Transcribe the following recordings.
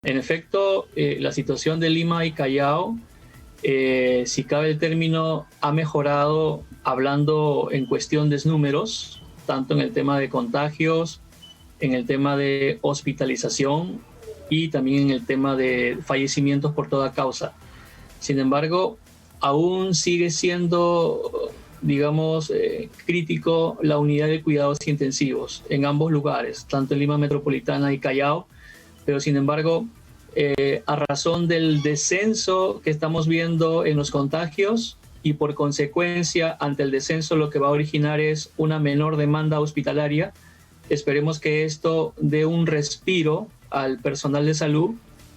En efecto, la situación de Lima y Callao, si cabe el término, ha mejorado hablando en cuestión de números, tanto en el tema de contagios, en el tema de hospitalización y también en el tema de fallecimientos por toda causa. Sin embargo, aún sigue siendo, digamos, crítico la unidad de cuidados intensivos en ambos lugares, tanto en Lima Metropolitana y Callao, pero sin embargo, a razón del descenso que estamos viendo en los contagios y por consecuencia ante el descenso lo que va a originar es una menor demanda hospitalaria, esperemos que esto dé un respiro al personal de salud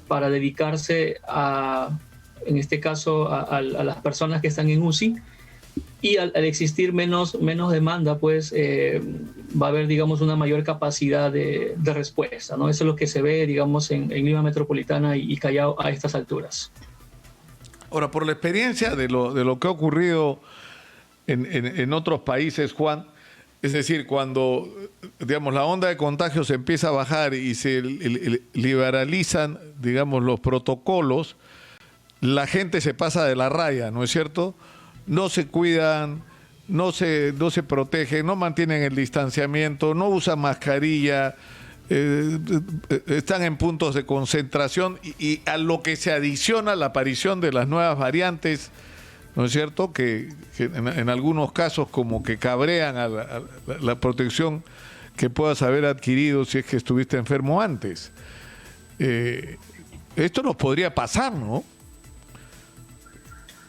para dedicarse a, en este caso, a las personas que están en UCI, y al existir menos demanda, pues va a haber, digamos, una mayor capacidad de respuesta, ¿no? Eso es lo que se ve, digamos, en Lima Metropolitana y Callao a estas alturas. Ahora, por la experiencia de lo que ha ocurrido en otros países, Juan, es decir, cuando, digamos, la onda de contagios empieza a bajar y se liberalizan, digamos, los protocolos, la gente se pasa de la raya, ¿no es cierto? No se cuidan, no se protegen, no mantienen el distanciamiento, no usan mascarilla, están en puntos de concentración y a lo que se adiciona la aparición de las nuevas variantes, ¿no es cierto?, que en algunos casos como que cabrean a la protección que puedas haber adquirido si es que estuviste enfermo antes. Esto nos podría pasar, ¿no?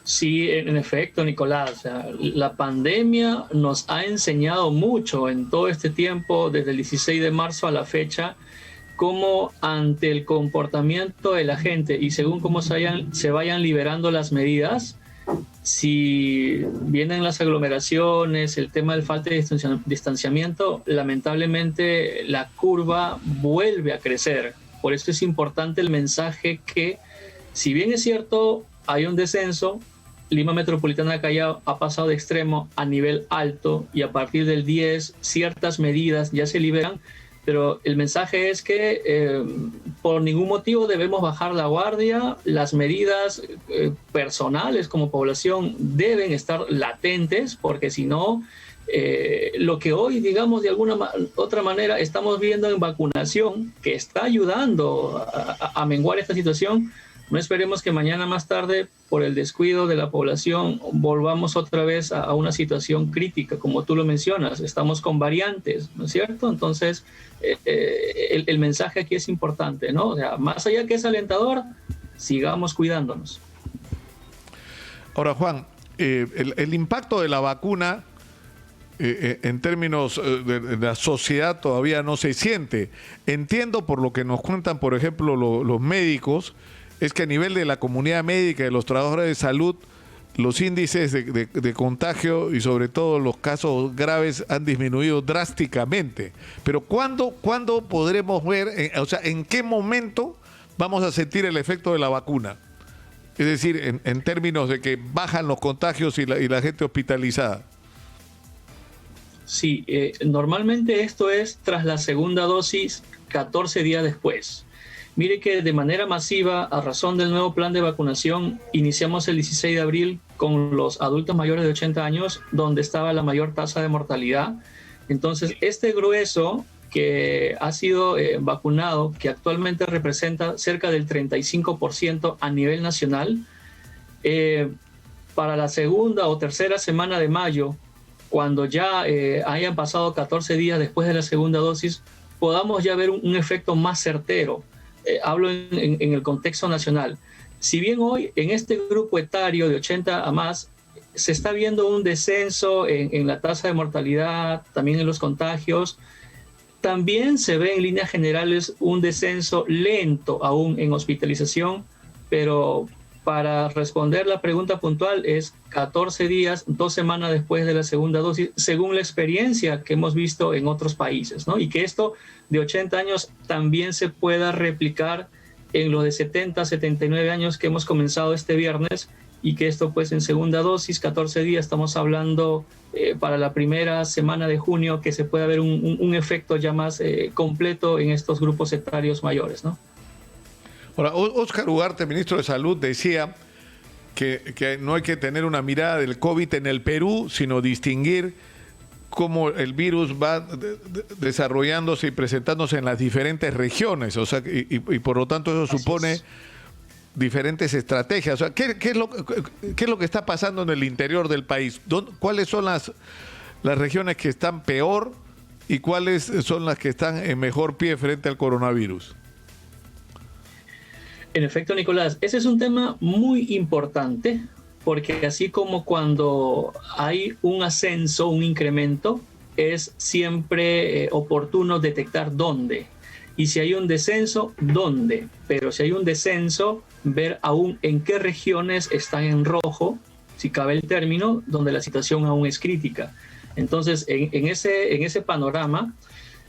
Sí, en efecto, Nicolás. O sea, la pandemia nos ha enseñado mucho en todo este tiempo, desde el 16 de marzo a la fecha, cómo ante el comportamiento de la gente y según cómo se vayan liberando las medidas, si vienen las aglomeraciones, el tema del falta de distanciamiento, lamentablemente la curva vuelve a crecer. Por eso es importante el mensaje que, si bien es cierto, hay un descenso, Lima Metropolitana Callao ha pasado de extremo a nivel alto y a partir del 10 ciertas medidas ya se liberan, pero el mensaje es que por ningún motivo debemos bajar la guardia, las medidas personales como población deben estar latentes, porque si no, lo que hoy, digamos, de alguna otra manera estamos viendo en vacunación, que está ayudando a menguar esta situación, no esperemos que mañana más tarde, por el descuido de la población, volvamos otra vez a una situación crítica, como tú lo mencionas. Estamos con variantes, ¿no es cierto? Entonces, el mensaje aquí es importante, ¿no? O sea, más allá que es alentador, sigamos cuidándonos. Ahora, Juan, el impacto de la vacuna en términos de la sociedad todavía no se siente. Entiendo por lo que nos cuentan, por ejemplo, los médicos, es que a nivel de la comunidad médica y de los trabajadores de salud, los índices de contagio y sobre todo los casos graves han disminuido drásticamente. Pero ¿cuándo podremos ver, o sea, en qué momento vamos a sentir el efecto de la vacuna? Es decir, en términos de que bajan los contagios y la gente hospitalizada. Sí, normalmente esto es tras la segunda dosis, 14 días después. Mire que de manera masiva, a razón del nuevo plan de vacunación, iniciamos el 16 de abril con los adultos mayores de 80 años, donde estaba la mayor tasa de mortalidad. Entonces, este grueso que ha sido vacunado, que actualmente representa cerca del 35% a nivel nacional, para la segunda o tercera semana de mayo, cuando ya hayan pasado 14 días después de la segunda dosis, podamos ya ver un efecto más certero. Hablo en el contexto nacional. Si bien hoy en este grupo etario de 80 a más se está viendo un descenso en la tasa de mortalidad, también en los contagios, también se ve en líneas generales un descenso lento aún en hospitalización, pero para responder la pregunta puntual es 14 días, 2 semanas después de la segunda dosis, según la experiencia que hemos visto en otros países, ¿no? Y que esto de 80 años también se pueda replicar en los de 70, 79 años que hemos comenzado este viernes, y que esto pues en segunda dosis, 14 días, estamos hablando para la primera semana de junio, que se pueda ver un efecto ya más completo en estos grupos etarios mayores, ¿no? Ahora, Óscar Ugarte, ministro de Salud, decía que no hay que tener una mirada del COVID en el Perú, sino distinguir cómo el virus va desarrollándose y presentándose en las diferentes regiones, o sea, y por lo tanto eso supone diferentes estrategias. O sea, ¿qué es lo que está pasando en el interior del país? ¿Cuáles son las regiones que están peor y cuáles son las que están en mejor pie frente al coronavirus? En efecto, Nicolás, ese es un tema muy importante, porque así como cuando hay un ascenso, un incremento, es siempre oportuno detectar dónde. Y si hay un descenso, dónde. Pero si hay un descenso, ver aún en qué regiones están en rojo, si cabe el término, donde la situación aún es crítica. Entonces, en ese panorama,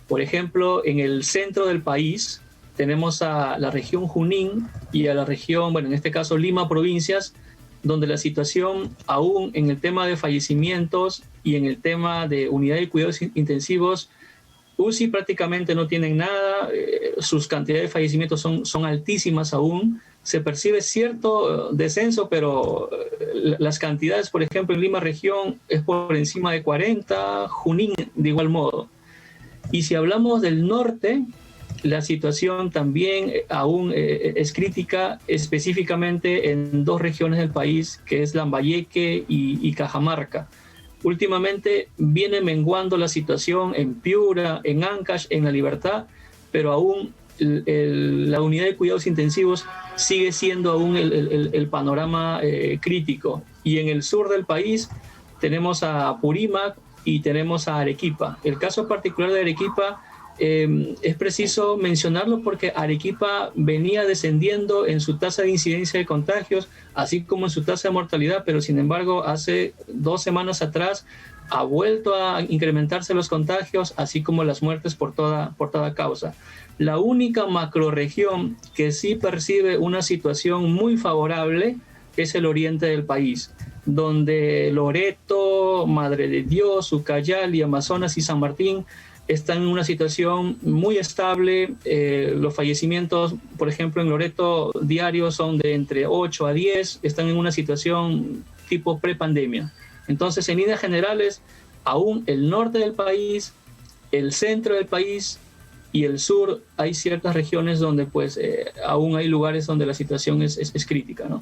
por ejemplo, en el centro del país, tenemos a la región Junín y a la región, bueno, en este caso Lima, provincias, donde la situación aún en el tema de fallecimientos y en el tema de unidad de cuidados intensivos, UCI prácticamente no tienen nada, sus cantidades de fallecimientos son altísimas aún, se percibe cierto descenso, pero las cantidades, por ejemplo, en Lima región es por encima de 40, Junín de igual modo. Y si hablamos del norte, la situación también aún es crítica, específicamente en dos regiones del país, que es Lambayeque y Cajamarca. Últimamente viene menguando la situación en Piura, en Ancash, en La Libertad, pero aún la unidad de cuidados intensivos sigue siendo aún el panorama crítico. Y en el sur del país tenemos a Apurímac y tenemos a Arequipa. El caso particular de Arequipa es preciso mencionarlo porque Arequipa venía descendiendo en su tasa de incidencia de contagios, así como en su tasa de mortalidad, pero sin embargo hace 2 semanas atrás ha vuelto a incrementarse los contagios, así como las muertes por toda causa. La única macrorregión que sí percibe una situación muy favorable es el oriente del país, donde Loreto, Madre de Dios, Ucayali, Amazonas y San Martín están en una situación muy estable. Los fallecimientos, por ejemplo, en Loreto diarios son de entre 8 a 10, están en una situación tipo prepandemia. Entonces, en líneas generales, aún el norte del país, el centro del país y el sur, hay ciertas regiones donde pues aún hay lugares donde la situación es crítica, ¿no?